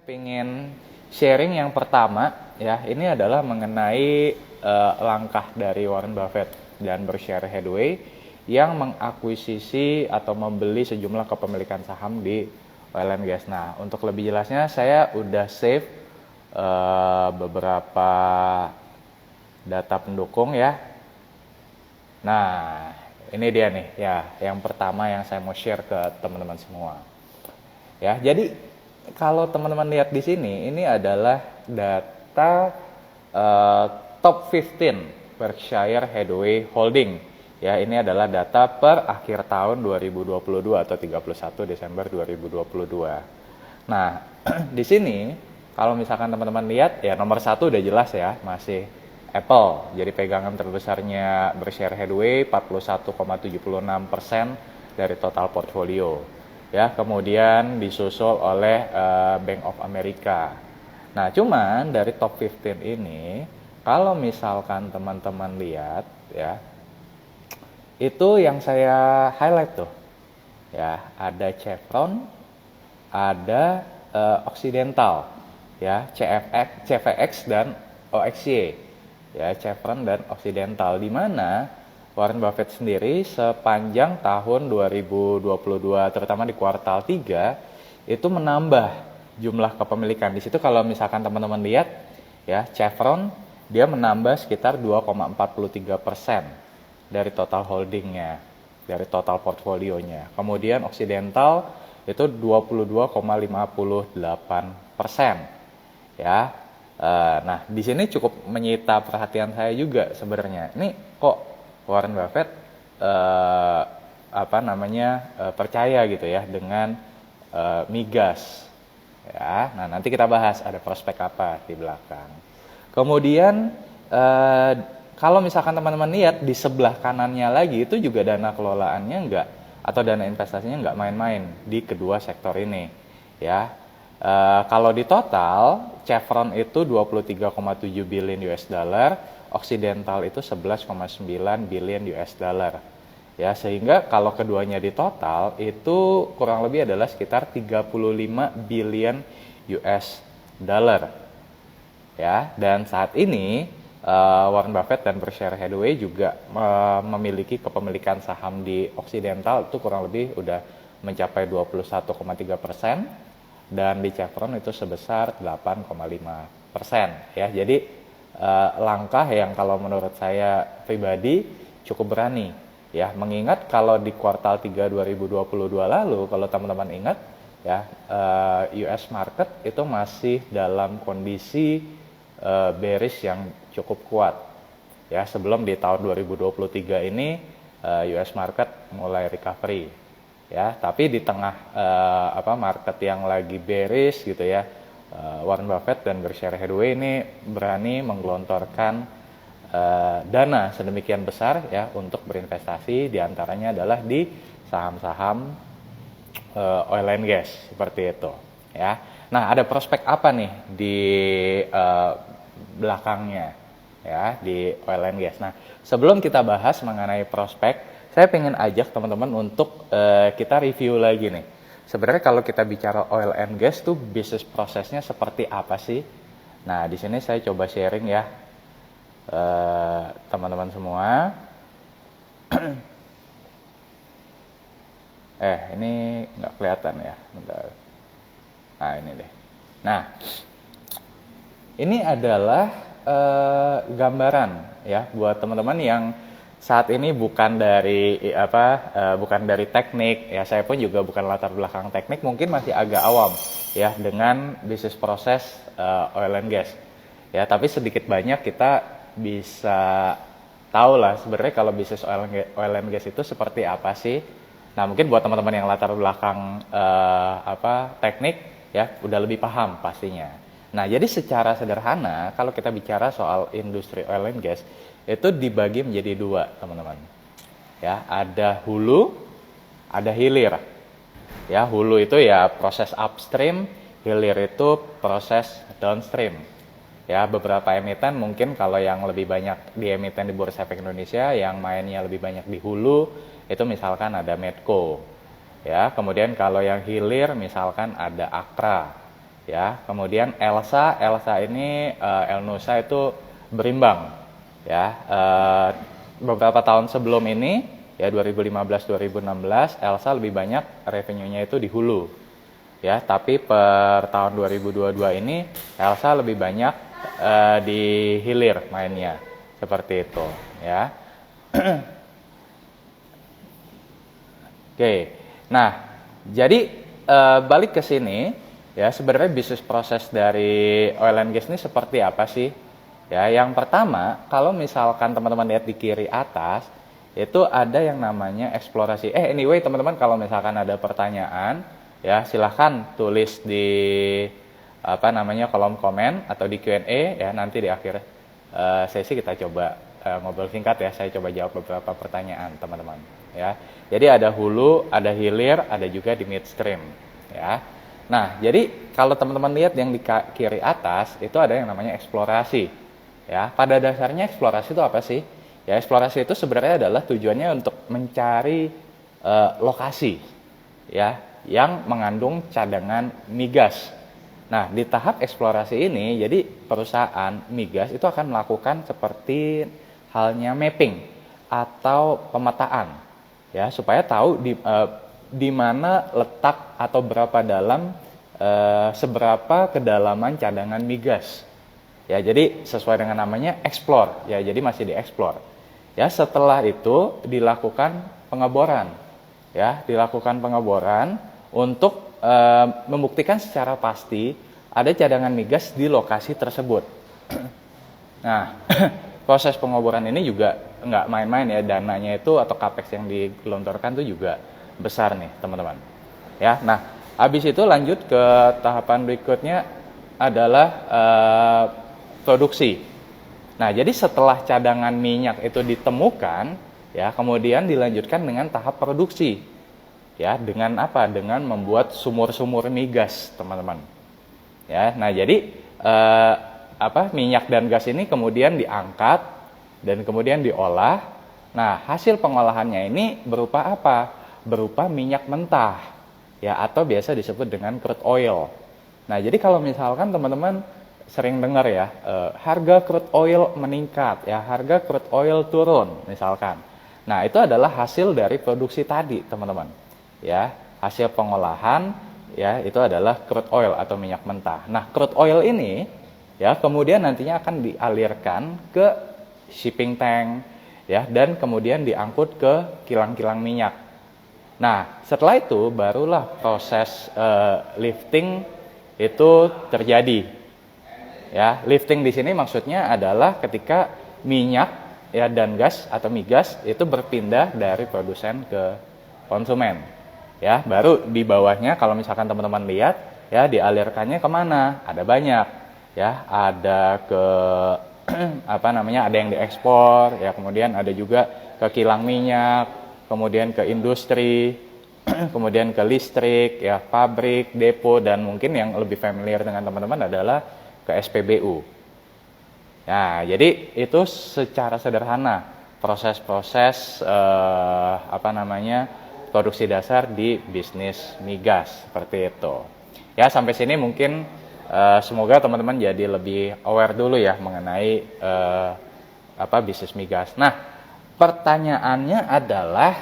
Pengen sharing yang pertama ya, ini adalah mengenai langkah dari Warren Buffett dan Berkshire Hathaway yang mengakuisisi atau membeli sejumlah kepemilikan saham di oil and gas. Nah, untuk lebih jelasnya saya udah save beberapa data pendukung ya. Nah, ini dia nih ya, yang pertama yang saya mau share ke teman-teman semua. Ya, jadi kalau teman-teman lihat di sini, ini adalah data top 15 Berkshire Hathaway Holding. Ya, ini adalah data per akhir tahun 2022 atau 31 Desember 2022. Nah, di sini kalau misalkan teman-teman lihat ya, nomor satu udah jelas ya, masih Apple. Jadi pegangan terbesarnya Berkshire Hathaway 41,76% dari total portfolio. Ya, kemudian disusul oleh Bank of America. Nah, cuman dari top 15 ini, kalau misalkan teman-teman lihat ya, itu yang saya highlight tuh. Ya, ada Chevron, ada Occidental, ya, CVX dan OXY. Ya, Chevron dan Occidental, di mana Warren Buffett sendiri sepanjang tahun 2022, terutama di kuartal 3, itu menambah jumlah kepemilikan. Di situ kalau misalkan teman-teman lihat ya, Chevron dia menambah sekitar 2,43% dari total holdingnya, dari total portfolionya. Kemudian Occidental itu 22,58%. Ya. Nah, di sini cukup menyita perhatian saya juga sebenarnya. Ini kok Warren Buffett percaya gitu ya dengan migas. Ya, nah nanti kita bahas ada prospek apa di belakang. Kemudian kalau misalkan teman-teman lihat di sebelah kanannya lagi, itu juga dana kelolaannya enggak, atau dana investasinya enggak main-main di kedua sektor ini. Ya, kalau di total Chevron itu 23,7 billion US dollar, Occidental itu 11,9 billion US dollar. Ya, sehingga kalau keduanya di total itu kurang lebih adalah sekitar 35 billion US dollar. Ya, dan saat ini Warren Buffett dan Berkshire Hathaway juga memiliki kepemilikan saham di Occidental itu kurang lebih udah mencapai 21,3%, dan di Chevron itu sebesar 8,5%. Ya, jadi langkah yang kalau menurut saya pribadi cukup berani ya, mengingat kalau di kuartal 3 2022 lalu, kalau teman-teman ingat ya, US market itu masih dalam kondisi bearish yang cukup kuat ya, sebelum di tahun 2023 ini US market mulai recovery ya. Tapi di tengah market yang lagi bearish gitu ya, Warren Buffett dan Berkshire Hathaway ini berani menggelontorkan dana sedemikian besar ya untuk berinvestasi, diantaranya adalah di saham-saham oil and gas seperti itu ya. Nah, ada prospek apa nih di belakangnya ya di oil and gas. Nah, sebelum kita bahas mengenai prospek, saya pengen ajak teman-teman untuk kita review lagi nih. Sebenarnya kalau kita bicara oil and gas tuh bisnis prosesnya seperti apa sih? Nah, di sini saya coba sharing ya, teman-teman semua. Ini nggak kelihatan ya, bentar. Nah, ini deh. Nah, ini adalah gambaran ya buat teman-teman yang saat ini bukan dari teknik ya, saya pun juga bukan latar belakang teknik, mungkin masih agak awam ya dengan bisnis proses oil and gas ya, tapi sedikit banyak kita bisa tahu lah sebenarnya kalau bisnis oil and gas itu seperti apa sih. Nah, mungkin buat teman-teman yang latar belakang teknik ya udah lebih paham pastinya. Nah, jadi secara sederhana kalau kita bicara soal industri oil and gas itu dibagi menjadi dua, teman-teman. Ya, ada hulu, ada hilir. Ya, hulu itu ya proses upstream, hilir itu proses downstream. Ya, beberapa emiten mungkin kalau yang lebih banyak di emiten di Bursa Efek Indonesia yang mainnya lebih banyak di hulu itu misalkan ada Medco. Ya, kemudian kalau yang hilir misalkan ada Akra. ya. Kemudian Elsa ini Elnusa itu berimbang, ya. Beberapa tahun sebelum ini, ya 2015-2016, Elsa lebih banyak revenue-nya itu di hulu, ya. Tapi per tahun 2022 ini Elsa lebih banyak di hilir mainnya, seperti itu, ya. Oke, nah jadi balik ke sini, ya sebenarnya bisnis proses dari oil and gas ini seperti apa sih? Ya, yang pertama, kalau misalkan teman-teman lihat di kiri atas, itu ada yang namanya eksplorasi. Anyway, teman-teman kalau misalkan ada pertanyaan, ya silahkan tulis di kolom komen atau di Q&A, ya nanti di akhir sesi kita coba ngobrol singkat, ya. Saya coba jawab beberapa pertanyaan teman-teman, ya. Jadi ada hulu, ada hilir, ada juga di midstream, ya. Nah, jadi kalau teman-teman lihat yang di kiri atas itu ada yang namanya eksplorasi, ya. Pada dasarnya eksplorasi itu apa sih? Ya, eksplorasi itu sebenarnya adalah tujuannya untuk mencari lokasi, ya, yang mengandung cadangan migas. Nah, di tahap eksplorasi ini, jadi perusahaan migas itu akan melakukan seperti halnya mapping atau pemetaan, ya, supaya tahu di mana letak atau berapa dalam, seberapa kedalaman cadangan migas. Ya, jadi sesuai dengan namanya explore, ya, jadi masih dieksplor. Ya, setelah itu dilakukan pengeboran, ya, dilakukan pengeboran untuk membuktikan secara pasti ada cadangan migas di lokasi tersebut. Nah, proses pengeboran ini juga nggak main-main, ya, dananya itu atau capex yang digelontorkan itu juga besar nih teman-teman, ya. Nah, habis itu lanjut ke tahapan berikutnya adalah produksi. Nah, jadi setelah cadangan minyak itu ditemukan, ya, kemudian dilanjutkan dengan tahap produksi, ya, dengan apa? Dengan membuat sumur-sumur migas, teman-teman. Ya, nah jadi minyak dan gas ini kemudian diangkat dan kemudian diolah. Nah, hasil pengolahannya ini berupa apa? Berupa minyak mentah, ya, atau biasa disebut dengan crude oil. Nah, jadi kalau misalkan teman-teman sering dengar, ya, harga crude oil meningkat, ya, harga crude oil turun misalkan. Nah, itu adalah hasil dari produksi tadi, teman-teman. Ya, hasil pengolahan, ya, itu adalah crude oil atau minyak mentah. Nah, crude oil ini, ya, kemudian nantinya akan dialirkan ke shipping tank, ya, dan kemudian diangkut ke kilang-kilang minyak. Nah, setelah itu barulah proses lifting itu terjadi. Ya, lifting di sini maksudnya adalah ketika minyak, ya, dan gas atau migas itu berpindah dari produsen ke konsumen. Ya, baru di bawahnya kalau misalkan teman-teman lihat, ya, dialirkannya kemana? Ada banyak, ya, ada ke ada yang diekspor, ya, kemudian ada juga ke kilang minyak, kemudian ke industri, kemudian ke listrik, ya, pabrik, depo, dan mungkin yang lebih familiar dengan teman-teman adalah ke SPBU. Nah, jadi itu secara sederhana proses-proses produksi dasar di bisnis migas, seperti itu. Ya, sampai sini mungkin semoga teman-teman jadi lebih aware dulu, ya, mengenai bisnis migas. Nah, pertanyaannya adalah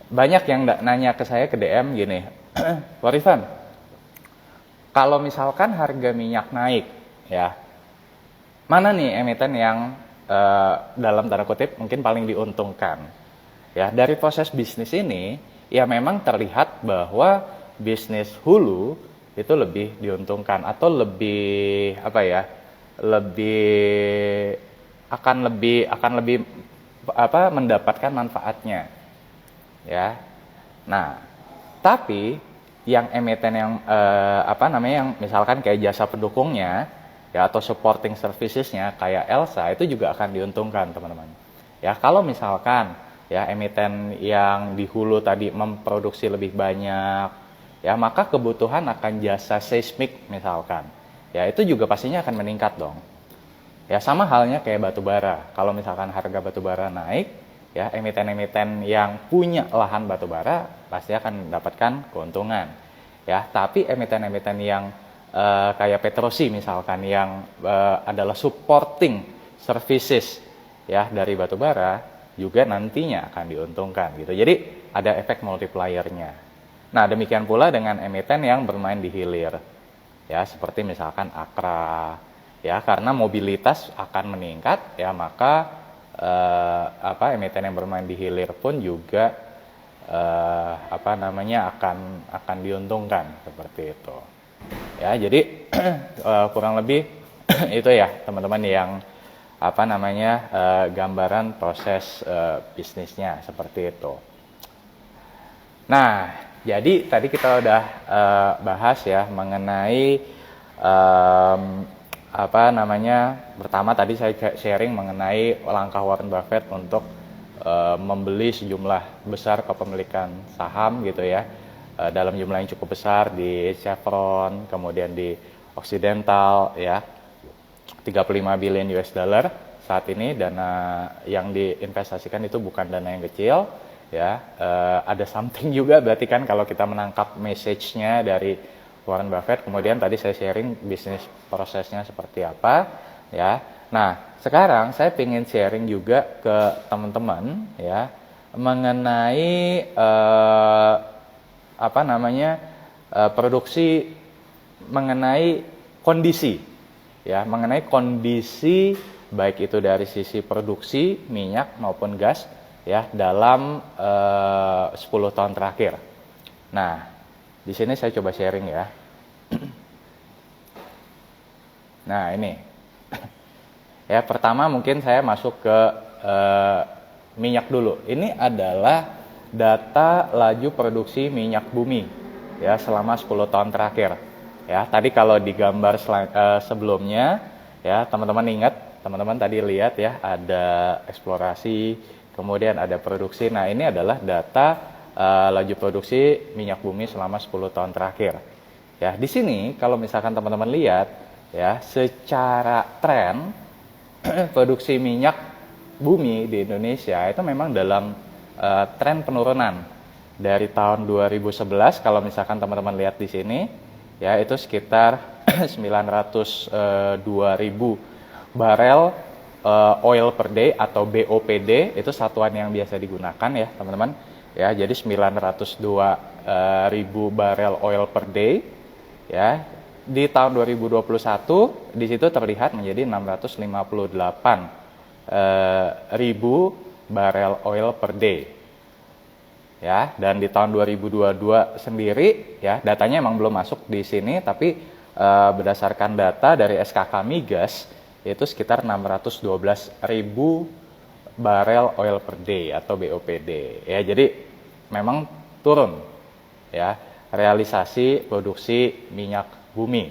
banyak yang nanya ke saya ke DM gini, Warifan, kalau misalkan harga minyak naik, ya, mana nih emiten yang dalam tanda kutip mungkin paling diuntungkan? Ya, dari proses bisnis ini, ya, memang terlihat bahwa bisnis hulu itu lebih diuntungkan atau lebih akan lebih mendapatkan manfaatnya, ya. Nah, tapi yang emiten yang yang misalkan kayak jasa pendukungnya, ya, atau supporting servicesnya kayak Elsa itu juga akan diuntungkan, teman-teman. Ya, kalau misalkan, ya, emiten yang di hulu tadi memproduksi lebih banyak, ya, maka kebutuhan akan jasa seismik misalkan, ya, itu juga pastinya akan meningkat dong. Ya, sama halnya kayak batu bara. Kalau misalkan harga batu bara naik, ya, emiten-emiten yang punya lahan batu bara pasti akan mendapatkan keuntungan, ya. Tapi emiten-emiten yang kayak Petrosi misalkan yang adalah supporting services ya dari batubara juga nantinya akan diuntungkan gitu. Jadi ada efek multiplier-nya. Nah, demikian pula dengan emiten yang bermain di hilir. Ya, seperti misalkan Akra ya, karena mobilitas akan meningkat ya, maka emiten yang bermain di hilir pun juga akan diuntungkan seperti itu. Ya, jadi kurang lebih itu ya teman-teman yang gambaran proses bisnisnya seperti itu. Nah, jadi tadi kita udah bahas ya mengenai pertama tadi saya sharing mengenai langkah Warren Buffett untuk membeli sejumlah besar kepemilikan saham gitu ya, dalam jumlah yang cukup besar di Chevron, kemudian di Occidental ya, 35 billion US dollar saat ini. Dana yang diinvestasikan itu bukan dana yang kecil ya, ada something juga berarti kan kalau kita menangkap message-nya dari Warren Buffett. Kemudian tadi saya sharing bisnis prosesnya seperti apa ya. Nah, sekarang saya ingin sharing juga ke teman-teman ya mengenai produksi, mengenai kondisi ya, mengenai kondisi baik itu dari sisi produksi minyak maupun gas ya dalam 10 tahun terakhir. Nah, di sini saya coba sharing ya. Nah, ini ya, pertama mungkin saya masuk ke minyak dulu. Ini adalah data laju produksi minyak bumi ya selama 10 tahun terakhir. Ya, tadi kalau di gambar sebelumnya ya, teman-teman ingat, teman-teman tadi lihat ya, ada eksplorasi, kemudian ada produksi. Nah, ini adalah data laju produksi minyak bumi selama 10 tahun terakhir. Ya, di sini kalau misalkan teman-teman lihat ya, secara tren produksi minyak bumi di Indonesia itu memang dalam tren penurunan dari tahun 2011. Kalau misalkan teman-teman lihat di sini ya, itu sekitar 902.000 barel oil per day atau BOPD, itu satuan yang biasa digunakan ya teman-teman ya. Jadi 902.000 barel oil per day ya. Di tahun 2021 di situ terlihat menjadi 658.000 barel oil per day ya. Dan di tahun 2022 sendiri ya, datanya emang belum masuk di sini, tapi berdasarkan data dari SKK Migas itu sekitar 612.000 barel oil per day atau BOPD ya. Jadi memang turun ya realisasi produksi minyak bumi.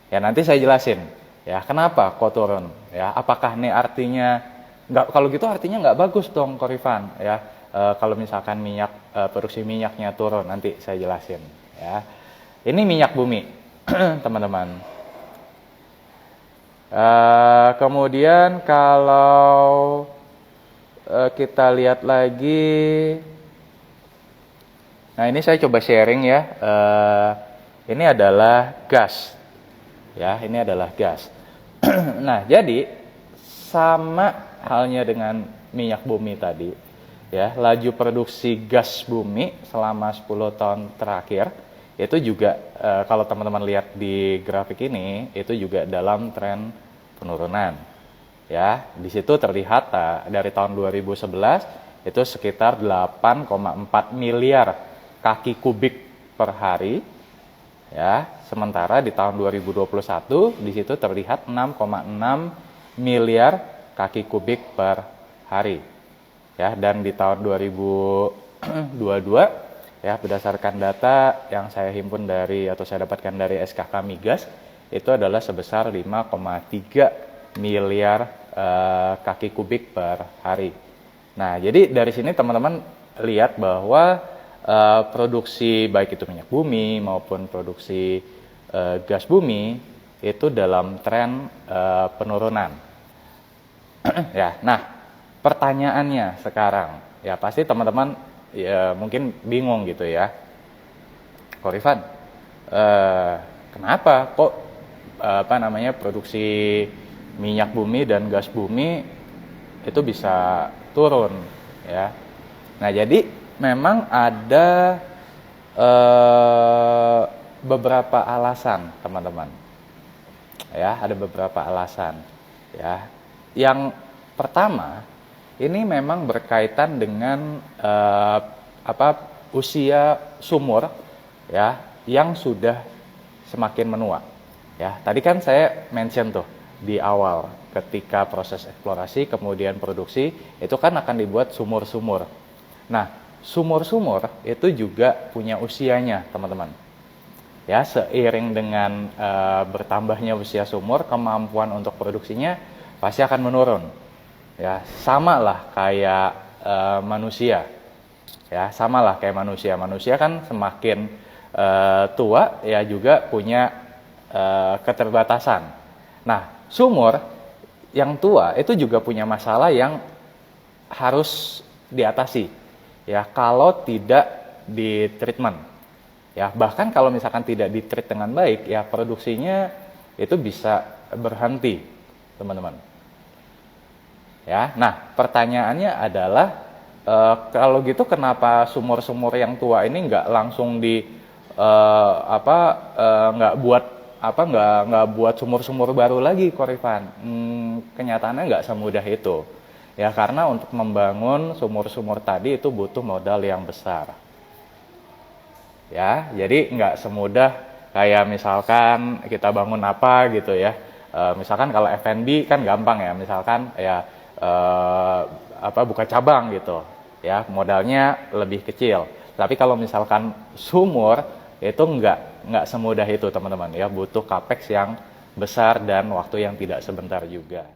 Ya, nanti saya jelasin ya kenapa kok turun ya. Apakah ini artinya kalau gitu artinya nggak bagus dong Korifan ya, kalau misalkan produksi minyaknya turun, nanti saya jelasin ya. Ini minyak bumi teman-teman. Kemudian kalau kita lihat lagi, nah ini saya coba sharing ya. Ini adalah gas ya, ini adalah gas. Nah, jadi sama halnya dengan minyak bumi tadi ya, laju produksi gas bumi selama 10 tahun terakhir itu juga kalau teman-teman lihat di grafik ini, itu juga dalam tren penurunan ya. Di situ terlihat dari tahun 2011 itu sekitar 8,4 miliar kaki kubik per hari ya. Sementara di tahun 2021 di situ terlihat 6,6 miliar kaki kubik per hari ya. Dan di tahun 2022 ya, berdasarkan data yang saya himpun atau saya dapatkan dari SKK Migas, itu adalah sebesar 5,3 miliar kaki kubik per hari. Nah, jadi dari sini teman-teman lihat bahwa produksi baik itu minyak bumi maupun produksi gas bumi itu dalam tren penurunan. Ya, nah pertanyaannya sekarang ya, pasti teman-teman ya mungkin bingung gitu ya, Korifan, kenapa kok produksi minyak bumi dan gas bumi itu bisa turun ya. Nah, jadi memang ada beberapa alasan, teman-teman. Ya, ada beberapa alasan ya. Yang pertama, ini memang berkaitan dengan usia sumur ya yang sudah semakin menua. Ya, tadi kan saya mention tuh di awal ketika proses eksplorasi kemudian produksi itu kan akan dibuat sumur-sumur. Nah, sumur-sumur itu juga punya usianya, teman-teman. Ya, seiring dengan bertambahnya usia sumur, kemampuan untuk produksinya pasti akan menurun. Ya, sama lah kayak manusia. Ya, sama lah kayak manusia. Manusia kan semakin tua ya juga punya keterbatasan. Nah, sumur yang tua itu juga punya masalah yang harus diatasi ya kalau tidak di treatment. Ya, bahkan kalau misalkan tidak di treat dengan baik ya produksinya itu bisa berhenti, teman-teman. Ya, nah pertanyaannya adalah kalau gitu kenapa sumur-sumur yang tua ini nggak langsung nggak buat sumur-sumur baru lagi, Korifan? Kenyataannya nggak semudah itu. Ya, karena untuk membangun sumur-sumur tadi itu butuh modal yang besar. Ya, jadi nggak semudah kayak misalkan kita bangun apa gitu ya. Misalkan kalau F&B kan gampang ya, misalkan ya buka cabang gitu. Ya, modalnya lebih kecil. Tapi kalau misalkan sumur itu nggak semudah itu, teman-teman ya, butuh capex yang besar dan waktu yang tidak sebentar juga.